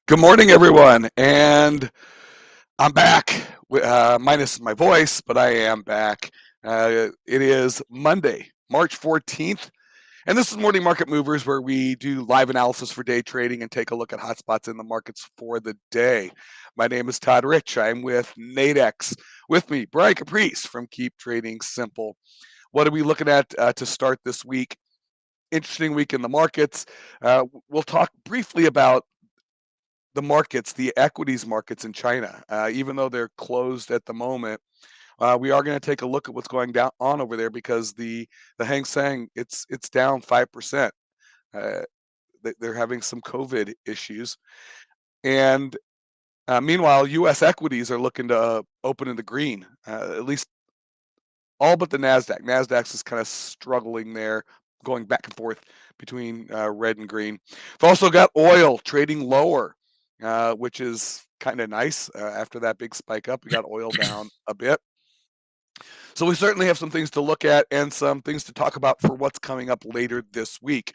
Good morning, everyone, and I'm back. Minus my voice, but I am back. It is Monday, March 14th, and this is Morning Market Movers, where we do live analysis for day trading and take a look at hotspots in the markets for the day. My name is Todd Rich. I'm with Nadex. With me, Brian Caprice from Keep Trading Simple. What are we looking at to start this week? Interesting week in the markets. We'll talk briefly about the markets, the equities markets in China. Even though they're closed at the moment, we are going to take a look at what's going down on over there, because the Hang Seng, it's down 5%. Uh, they're having some COVID issues, and meanwhile, U.S. equities are looking to open in the green. At least all but the Nasdaq. Nasdaq's is kind of struggling there, going back and forth between red and green. We've also got oil trading lower, which is kind of nice. After that big spike up, we got oil down a bit. So we certainly have some things to look at and some things to talk about for what's coming up later this week.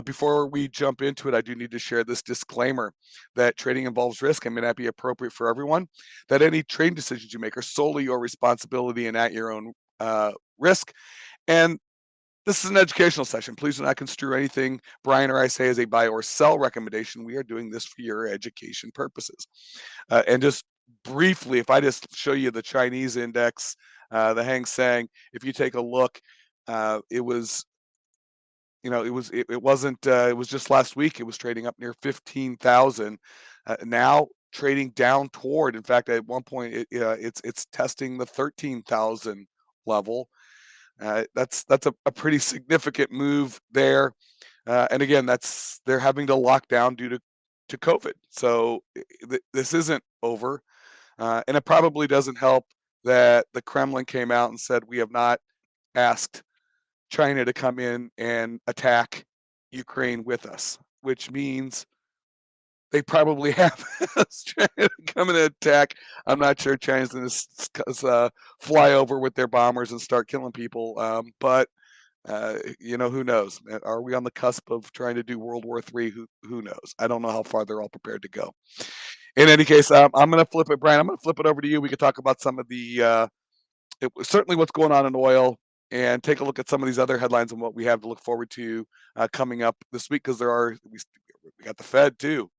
Before we jump into it, I do need to share this disclaimer that trading involves risk and may not be appropriate for everyone, that any trading decisions you make are solely your responsibility and at your own risk. And this is an educational session. Please do not construe anything Brian or I say as a buy or sell recommendation. We are doing this for your education purposes. And just briefly, if I just show you the Chinese index, the Hang Seng, if you take a look, it was, it wasn't, it was just last week, it was trading up near 15,000. Now trading down toward, in fact, at one point, it's testing the 13,000 level. That's a pretty significant move there. And again, they're having to lock down due to COVID. So this isn't over. And it probably doesn't help that the Kremlin came out and said, we have not asked China to come in and attack Ukraine with us, which means they probably have China come in and attack. I'm not sure China's going to fly over with their bombers and start killing people. But who knows? Are we on the cusp of trying to do World War III? Who knows? I don't know how far they're all prepared to go. In any case, I'm going to flip it, Brian. I'm going to flip it over to you. We could talk about some of certainly what's going on in oil, and take a look at some of these other headlines and what we have to look forward to coming up this week, because we got the Fed too.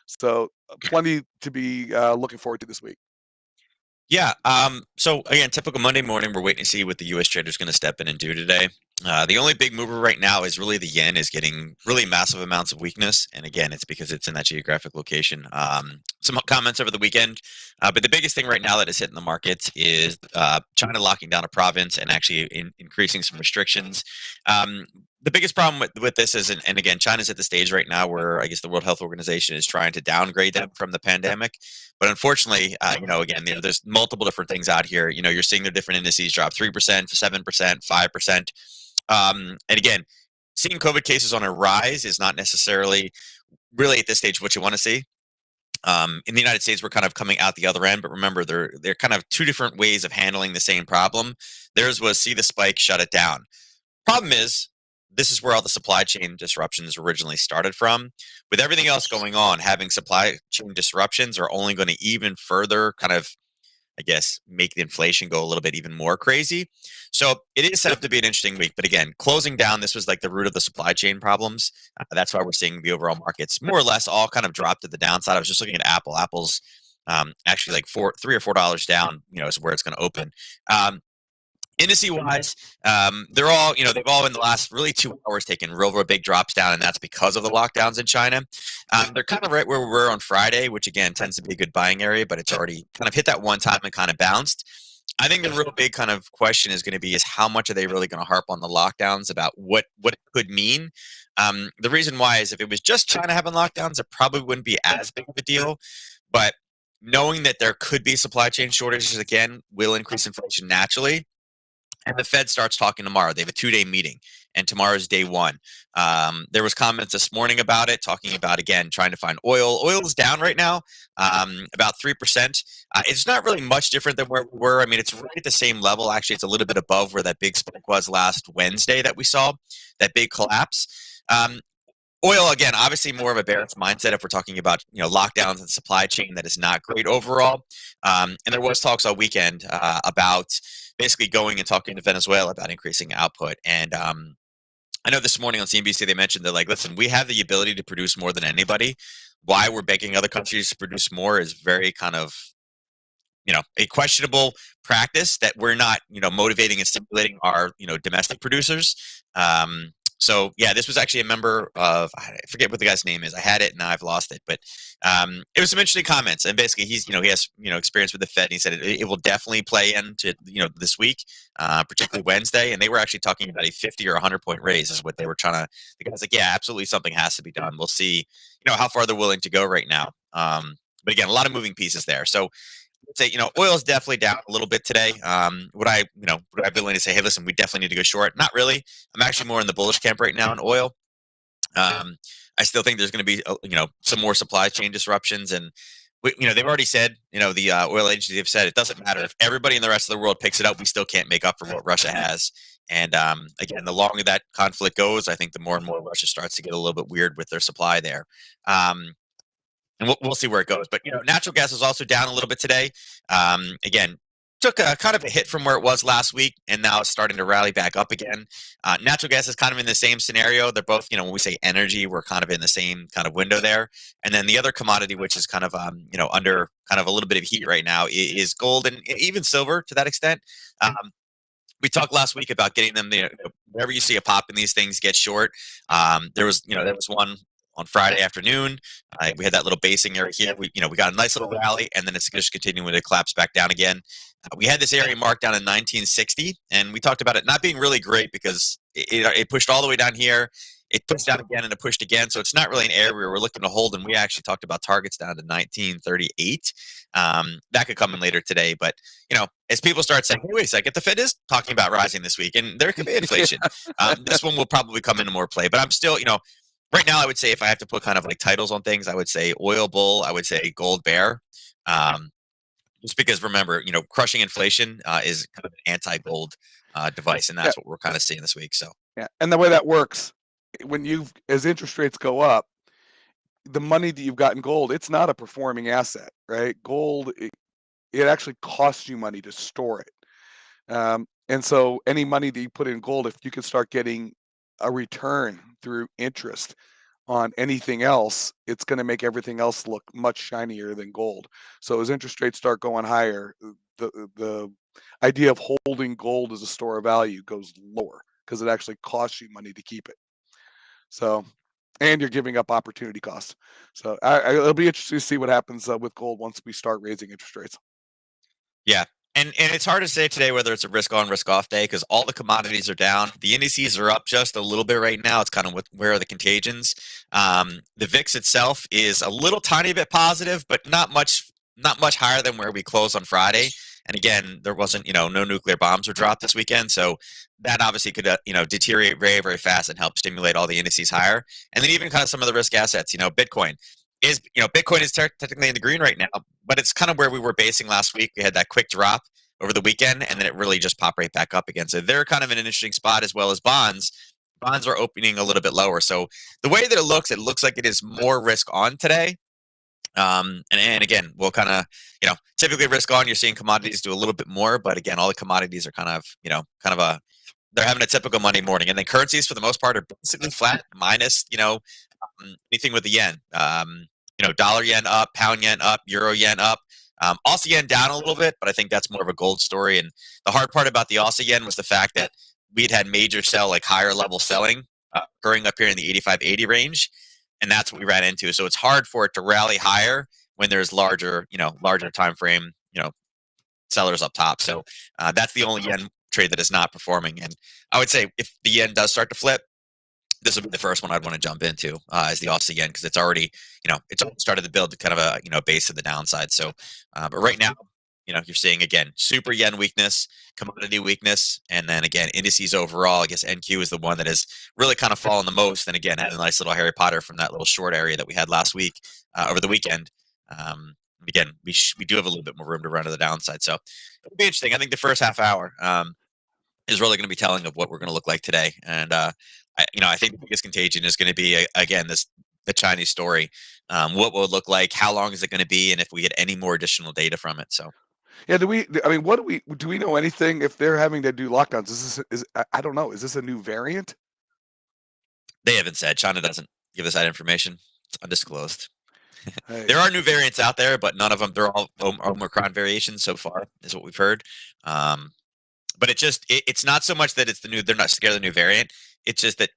So plenty to be looking forward to this week. Yeah. So again, typical Monday morning, we're waiting to see what the U.S. trader is going to step in and do today. The only big mover right now is really the yen is getting really massive amounts of weakness, and again, it's because it's in that geographic location. Some comments over the weekend, but the biggest thing right now that is hitting the markets is China locking down a province and actually increasing some restrictions. The biggest problem with this is, and again, China's at the stage right now where I guess the World Health Organization is trying to downgrade them from the pandemic. But unfortunately, again, there's multiple different things out here. You're seeing the different indices drop 3%, 7%, 5%. And again, seeing COVID cases on a rise is not necessarily really at this stage what you want to see. In the United States, we're kind of coming out the other end, but remember, they're kind of two different ways of handling the same problem. Theirs was see the spike, shut it down. Problem is, this is where all the supply chain disruptions originally started from. With everything else going on, having supply chain disruptions are only going to even further kind of, I guess, make the inflation go a little bit even more crazy. So it is set up to be an interesting week. But again, closing down, this was like the root of the supply chain problems. That's why we're seeing the overall markets more or less all kind of drop to the downside. I was just looking at Apple. Apple's actually like $3 or $4 down, is where it's going to open. Indice wise, they're all, they've all in the last really 2 hours taken real big drops down, and that's because of the lockdowns in China. They're kind of right where we were on Friday, which again tends to be a good buying area, but it's already kind of hit that one time and kind of bounced. I think the real big kind of question is going to be is how much are they really going to harp on the lockdowns about what it could mean. The reason why is if it was just China having lockdowns, it probably wouldn't be as big of a deal, but knowing that there could be supply chain shortages again will increase inflation naturally. And the Fed starts talking tomorrow. They have a 2-day meeting, and tomorrow's day one. There was comments this morning about it, talking about, again, trying to find oil. Oil is down right now, about 3%. It's not really much different than where we were. I mean, it's right at the same level. Actually, it's a little bit above where that big spike was last Wednesday that we saw, that big collapse. oil again, obviously more of a bearish mindset if we're talking about lockdowns and supply chain that is not great overall. And there was talks all weekend about basically going and talking to Venezuela about increasing output. And I know this morning on CNBC they mentioned they're like, listen, we have the ability to produce more than anybody. Why we're begging other countries to produce more is very kind of a questionable practice that we're not, motivating and stimulating our, domestic producers. So yeah, this was actually a member of, I forget what the guy's name is. I had it and now I've lost it, but it was some interesting comments. And basically, he has, experience with the Fed. And he said it will definitely play into, this week, particularly Wednesday. And they were actually talking about a 50 or 100 point raise is what they were trying to. The guy's like, yeah, absolutely, something has to be done. We'll see, how far they're willing to go right now. But again, a lot of moving pieces there. So say, oil is definitely down a little bit today. Would I be willing to say, hey, listen, we definitely need to go short? Not really. I'm actually more in the bullish camp right now in oil. I still think there's going to be, some more supply chain disruptions, and they've already said, the oil agencies have said it doesn't matter if everybody in the rest of the world picks it up, we still can't make up for what Russia has. And again, the longer that conflict goes, I think the more and more Russia starts to get a little bit weird with their supply there. And we'll see where it goes. But natural gas is also down a little bit today. Again, took a kind of a hit from where it was last week, and now it's starting to rally back up again. Natural gas is kind of in the same scenario. They're both, when we say energy, we're kind of in the same kind of window there. And then the other commodity, which is kind of, under kind of a little bit of heat right now, is gold and even silver to that extent. We talked last week about getting them, wherever you see a pop in these things, get short. There was one on Friday afternoon. We had that little basing area here. We got a nice little rally, and then it's just continuing to collapse back down again. We had this area marked down in 1960, and we talked about it not being really great because it pushed all the way down here. It pushed down again and it pushed again. So it's not really an area we're looking to hold. And we actually talked about targets down to 1938. That could come in later today. But, as people start saying, hey, wait a second, the Fed is talking about rising this week and there could be inflation. This one will probably come into more play. But I'm still, right now, I would say if I have to put kind of like titles on things, I would say oil bull, I would say gold bear. Just because remember, crushing inflation is kind of an anti-gold device. And that's what we're kind of seeing this week. So, yeah. And the way that works, as interest rates go up, the money that you've got in gold, it's not a performing asset, right? Gold, it actually costs you money to store it. And so any money that you put in gold, if you can start getting a return through interest on anything else, it's going to make everything else look much shinier than gold. So as interest rates start going higher, the idea of holding gold as a store of value goes lower because it actually costs you money to keep it. So, and you're giving up opportunity costs. So it'll be interesting to see what happens with gold once we start raising interest rates. Yeah. And it's hard to say today whether it's a risk on, risk off day because all the commodities are down. The indices are up just a little bit right now. It's kind of where are the contagions. The VIX itself is a little tiny bit positive, but not much higher than where we closed on Friday. And again, there wasn't, no nuclear bombs were dropped this weekend. So that obviously could, deteriorate very, very fast and help stimulate all the indices higher. And then even kind of some of the risk assets, Bitcoin is, Bitcoin is technically in the green right now, but it's kind of where we were basing last week. We had that quick drop over the weekend, and then it really just popped right back up again. So they're kind of in an interesting spot as well as bonds. Bonds are opening a little bit lower. So the way that it looks like it is more risk on today. And again, we'll kind of, typically risk on, you're seeing commodities do a little bit more, but again, all the commodities are kind of they're having a typical Monday morning. And then currencies for the most part are basically flat minus, anything with the yen. Dollar yen up, pound yen up, euro yen up. Aussie yen down a little bit, but I think that's more of a gold story. And the hard part about the Aussie yen was the fact that we'd had major sell, like higher level selling occurring up here in the 85-80 range. And that's what we ran into. So it's hard for it to rally higher when there's larger time frame, sellers up top. So that's the only yen trade that is not performing. And I would say if the yen does start to flip, this would be the first one I'd want to jump into is the Aussie yen because it's already, it's started to build kind of a base of the downside. So, but right now, you're seeing again super yen weakness, commodity weakness, and then again indices overall. I guess NQ is the one that has really kind of fallen the most. And again, had a nice little Harry Potter from that little short area that we had last week over the weekend. Again, we do have a little bit more room to run to the downside. So it'll be interesting. I think the first half hour is really going to be telling of what we're going to look like today. And I think the biggest contagion is going to be again the Chinese story. What will it look like? How long is it going to be? And if we get any more additional data from it, so. Yeah, I mean, what do we know anything if they're having to do lockdowns? I don't know. Is this a new variant? They haven't said. China doesn't give us that information. It's undisclosed. Hey, There are new variants out there, but none of them. They're all Omicron variations so far, is what we've heard. Um, but it's not so much that it's the new. They're not scared of the new variant. It's just that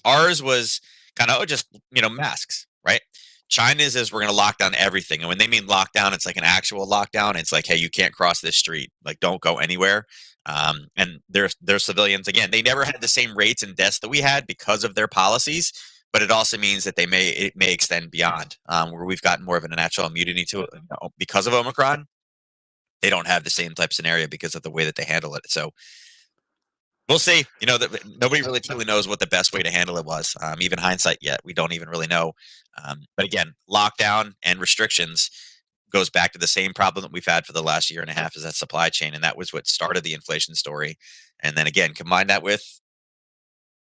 ours was kind of just masks, right? China's is we're going to lock down everything, and when they mean lockdown, it's like an actual lockdown. It's like, hey, you can't cross this street, like don't go anywhere. And their civilians again, they never had the same rates and deaths that we had because of their policies. But it also means that it may extend beyond where we've gotten more of a natural immunity to it because of Omicron. They don't have the same type scenario because of the way that they handle it. So we'll see. Nobody really truly knows what the best way to handle it was. Even hindsight yet, we don't even really know. But again, lockdown and restrictions goes back to the same problem that we've had for the last year and a half is that supply chain. And that was what started the inflation story. And then again, combine that with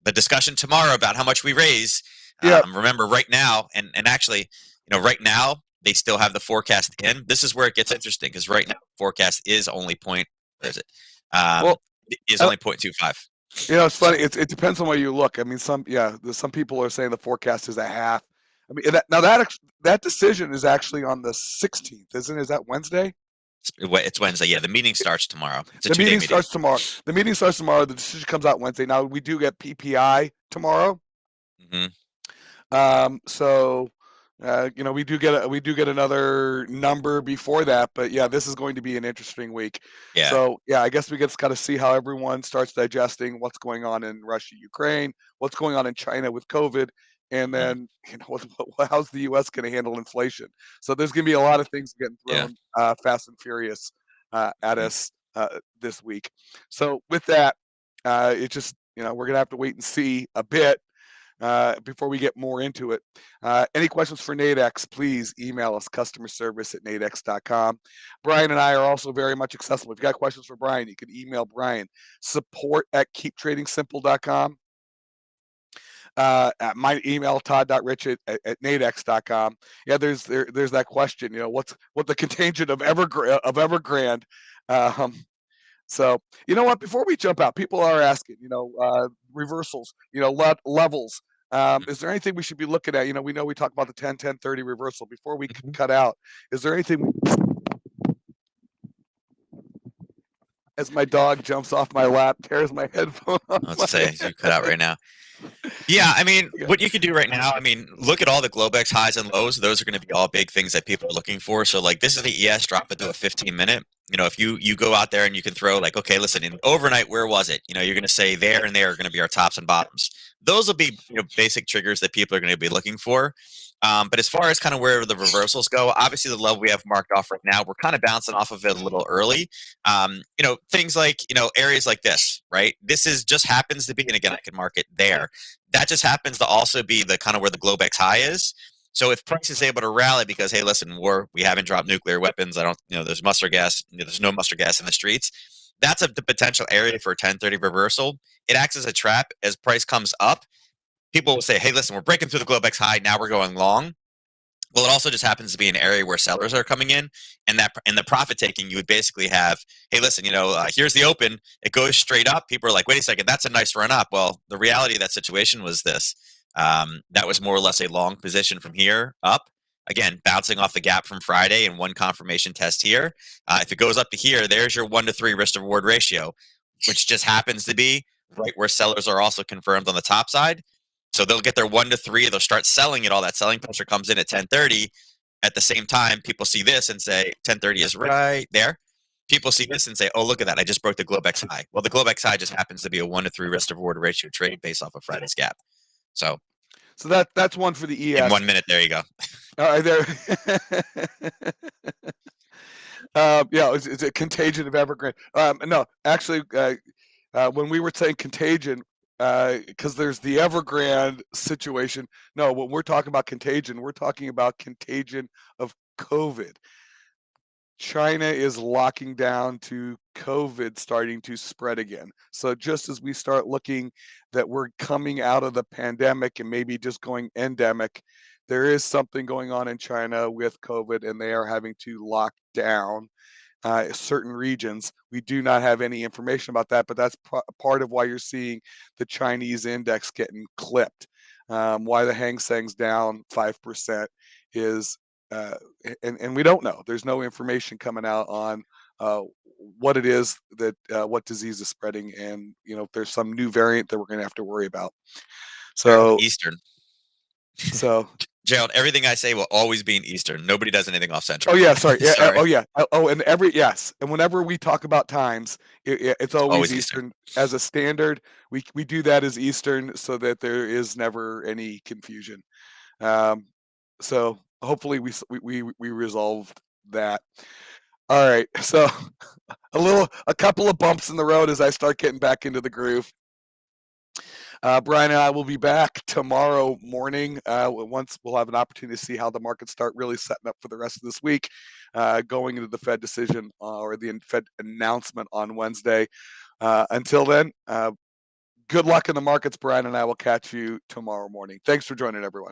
the discussion tomorrow about how much we raise. yeah. Remember right now, and actually, right now they still have the forecast in. This is where it gets interesting because right now forecast is only point. Where is it? Well, Is uh, only 0.25. it's funny. So It depends on where you look. I mean, some people are saying the forecast is a half. I mean, that decision is actually on the 16th, isn't it? Is that Wednesday? it's Wednesday. Yeah, the meeting starts tomorrow. It's a The 2-day meeting meeting. starts tomorrow. The meeting starts tomorrow. The decision comes out Wednesday. Now we do get PPI tomorrow. Hmm. So we do get another number before that, but yeah, this is going to be an interesting week. Yeah. So yeah, I guess we get to kind of see how everyone starts digesting what's going on in Russia, Ukraine, what's going on in China with COVID, and Hmm. then how's the U.S. going to handle inflation? So there's going to be a lot of things getting Yeah. thrown fast and furious at Hmm. us this week. So with that, it just we're going to have to wait and see a bit before we get more into it. Any questions for Nadex, please email us, customer service at nadex.com. Brian and I are also very much accessible. If you've got questions for Brian, you can email Brian, support at keeptradingsimple.com. At my email, todd.rich at nadex.com. Yeah, there's that question, what the contingent of Evergrande. So, you know what? Before we jump out, people are asking, reversals, levels. Is there anything we should be looking at? We know we talk about the 10-10-30 reversal. Before we cut out, is there anything? As my dog jumps off my lap, tears my headphone off Let's my say head. you cut out right now. Yeah, I mean, what you could do right now, I mean, look at all the Globex highs and lows. Those are going to be all big things that people are looking for. So, like, this is the ES, drop it to a 15-minute. If you go out there and you can throw, like, okay, listen, in overnight, where was it? You're going to say there and there are going to be our tops and bottoms. Those will be, basic triggers that people are going to be looking for. But as far as kind of where the reversals go, obviously the level we have marked off right now, we're kind of bouncing off of it a little early. Things like, areas like this, right? This is just happens to be, and again, I can mark it there. That just happens to also be the kind of where the Globex high is. So if price is able to rally because, hey, listen, we haven't dropped nuclear weapons. I don't, there's mustard gas. There's no mustard gas in the streets. That's the potential area for a 1030 reversal. It acts as a trap as price comes up. People will say, hey, listen, we're breaking through the Globex high. Now we're going long. Well, it also just happens to be an area where sellers are coming in that in the profit taking, you would basically have, hey, listen, here's the open. It goes straight up. People are like, wait a second, that's a nice run up. Well, the reality of that situation was this: that was more or less a long position from here up. Again, bouncing off the gap from Friday and one confirmation test here. If it goes up to here, there's your 1-to-3 risk to reward ratio, which just happens to be right where sellers are also confirmed on the top side. So they'll get their 1-to-3. They'll start selling it. All that selling pressure comes in at 1030. At the same time, people see this and say 1030 is right there. People see this and say, oh, look at that. I just broke the Globex high. Well, the Globex high just happens to be a 1-to-3 risk to reward ratio trade based off of Friday's gap. So that's one for the in ES. 1 minute, there you go. There. It's a contagion of Evergrande. No, actually, when we were saying contagion, because there's the Evergrande situation. No, when we're talking about contagion, we're talking about contagion of COVID. China is locking down to COVID starting to spread again. So just as we start looking that we're coming out of the pandemic and maybe just going endemic, there is something going on in China with COVID, and they are having to lock down certain regions. We do not have any information about that, but that's part of why you're seeing the Chinese index getting clipped. Why the Hang Seng's down 5% is, and we don't know. There's no information coming out on what it is that what disease is spreading, and if there's some new variant that we're going to have to worry about. Gerald, So, Eastern. so Gerald, everything I say will always be in Eastern. Nobody does anything off Central. Oh yeah, sorry. Sorry. Oh yeah. Oh, and yes, and whenever we talk about times, it's always Always Eastern. Eastern as a standard. We do that as Eastern so that there is never any confusion. Um, so hopefully we resolved that. All right. So a couple of bumps in the road as I start getting back into the groove. Brian and I will be back tomorrow morning. Once we'll have an opportunity to see how the markets start really setting up for the rest of this week, going into the Fed decision or the Fed announcement on Wednesday. Until then, good luck in the markets. Brian and I will catch you tomorrow morning. Thanks for joining, everyone.